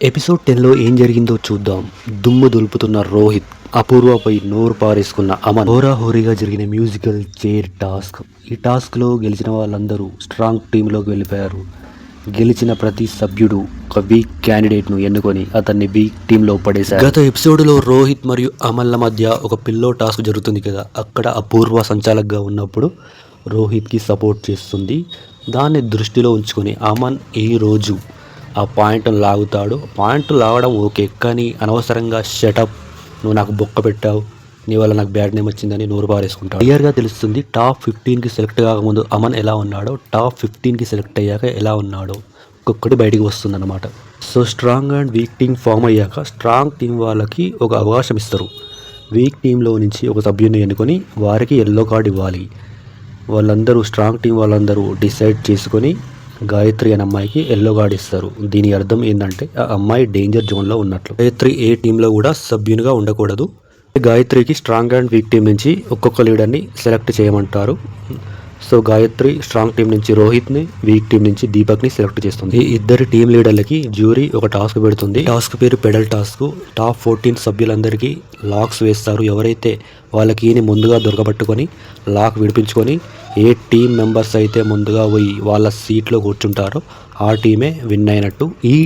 Episode 10లో ఏం జరిగిందో చూద్దాం. దుమ్ము దులుపుతున్న రోహిత్, అపూర్వపై నోరు పారేసుకున్న అమన్, హోరాహోరీగా జరిగిన మ్యూజికల్ చైర్ టాస్క్. ఈ టాస్క్లో గెలిచిన వాళ్ళందరూ స్ట్రాంగ్ టీంలోకి వెళ్ళిపోయారు. గెలిచిన ప్రతి సభ్యుడు ఒక వీక్ క్యాండిడేట్ను ఎన్నుకొని అతన్ని వీక్ టీంలో పడేశారు. గత ఎపిసోడ్లో రోహిత్ మరియు అమన్ల మధ్య ఒక పిల్లో టాస్క్ జరుగుతుంది కదా, అక్కడ అపూర్వ సంచాలకుగా ఉన్నప్పుడు రోహిత్కి సపోర్ట్ చేస్తుంది. దాన్ని దృష్టిలో ఉంచుకొని అమన్ ఈ రోజు ఆ పాయింట్ను లాగుతాడు. పాయింట్ లాగడం ఓకే, కానీ అనవసరంగా షటప్, నువ్వు నాకు బొక్క పెట్టావు, నీ వల్ల నాకు బ్యాడ్ నేమ్ వచ్చిందని నోరు పారేసుకుంటాడు. క్లియర్గా తెలుస్తుంది టాప్ 15కి సెలెక్ట్ కాకముందు అమన్ ఎలా ఉన్నాడో, టాప్ 15కి సెలెక్ట్ అయ్యాక ఎలా ఉన్నాడో ఒక్కొక్కటి బయటికి వస్తుందన్నమాట. So strong and weak team form అయ్యాక స్ట్రాంగ్ టీం వాళ్ళకి ఒక అవకాశం ఇస్తారు. వీక్ టీంలో నుంచి ఒక సభ్యుని ఎన్నుకొని వారికి ఎల్లో కార్డ్ ఇవ్వాలి. వాళ్ళందరూ స్ట్రాంగ్ టీం వాళ్ళందరూ డిసైడ్ చేసుకొని గాయత్రి అనే అమ్మాయికి ఎల్లో కార్డ్ ఇస్తారు. దీని అర్థం ఏంటంటే ఆ అమ్మాయి డేంజర్ జోన్లో ఉన్నట్లు. గాయత్రి ఏ టీంలో కూడా సభ్యునిగా ఉండకూడదు. గాయత్రికి స్ట్రాంగ్ అండ్ వీక్ టీం నుంచి ఒక్కొక్క లీడర్ని సెలెక్ట్ చేయమంటారు. సో గాయత్రి స్ట్రాంగ్ టీం నుంచి రోహిత్ని, వీక్ టీం నుంచి దీపక్ని సెలెక్ట్ చేస్తుంది. ఈ ఇద్దరు టీం లీడర్లకి జ్యూరీ ఒక టాస్క్ పెడుతుంది. టాస్క్ పేరు పెడల్ టాస్క్. టాప్ 14 సభ్యులందరికీ లాక్స్ వేస్తారు. ఎవరైతే వాళ్ళ కీని ముందుగా దొరకబట్టుకొని లాక్ విడిపించుకొని ఏ టీం మెంబర్స్ అయితే ముందుగా పోయి వాళ్ళ సీట్లో కూర్చుంటారో ఆ టీమే విన్ అయినట్టు. ఈ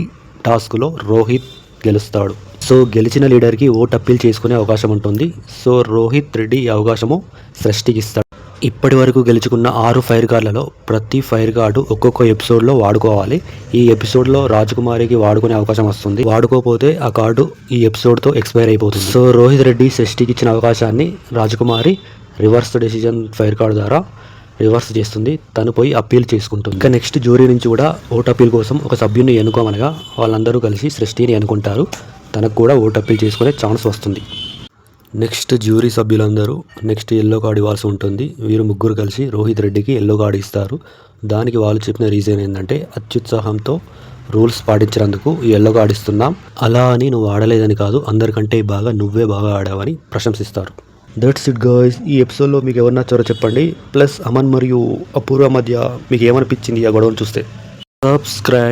టాస్క్లో రోహిత్ గెలుస్తాడు. సో గెలిచిన లీడర్కి ఓట్ అప్పీల్ చేసుకునే అవకాశం ఉంటుంది. సో రోహిత్ రెడ్డి ఈ అవకాశము సృష్టికి ఇస్తాడు. ఇప్పటి వరకు గెలుచుకున్న 6 ఫైర్ కార్డులలో ప్రతి ఫైర్ కార్డు ఒక్కొక్క ఎపిసోడ్లో వాడుకోవాలి. ఈ ఎపిసోడ్లో రాజకుమారికి వాడుకునే అవకాశం వస్తుంది. వాడుకోకపోతే ఆ కార్డు ఈ ఎపిసోడ్తో ఎక్స్పైర్ అయిపోతుంది. సో రోహిత్ రెడ్డి షష్ఠికి ఇచ్చిన అవకాశాన్ని రాజకుమారి రివర్స్ డెసిజన్ ఫైర్ కార్డు ద్వారా రివర్స్ చేస్తుంది. తను పోయి అప్పీల్ చేసుకుంటుంది. ఇంకా నెక్స్ట్ జ్యూరీ నుంచి కూడా ఓట్ అప్పీల్ కోసం ఒక సభ్యుని ఎన్నుకోమనగా వాళ్ళందరూ కలిసి సృష్టిని ఎన్నుకుంటారు. తనకు కూడా ఓట్ అప్పీల్ చేసుకునే ఛాన్స్ వస్తుంది. నెక్స్ట్ జ్యూరీ సభ్యులందరూ నెక్స్ట్ ఎల్లో కార్డు ఇవ్వాల్సి ఉంటుంది. వీరు ముగ్గురు కలిసి రోహిత్ రెడ్డికి ఎల్లో కార్డు ఇస్తారు. దానికి వాళ్ళు చెప్పిన రీజన్ ఏంటంటే అత్యుత్సాహంతో రూల్స్ పాటించినందుకు ఈ ఎల్లో కార్డు ఇస్తున్నాం, అలా అని నువ్వు ఆడలేదని కాదు, అందరికంటే బాగా నువ్వే బాగా ఆడావని ప్రశంసిస్తారు. That's it guys. ఈ ఎపిసోడ్లో మీకు ఎవరు నచ్చారో చెప్పండి. ప్లస్ అమన్ మరియు అపూర్వ మధ్య మీకు ఏమనిపించింది ఆ గొడవను చూస్తే. సబ్స్క్రైబ్.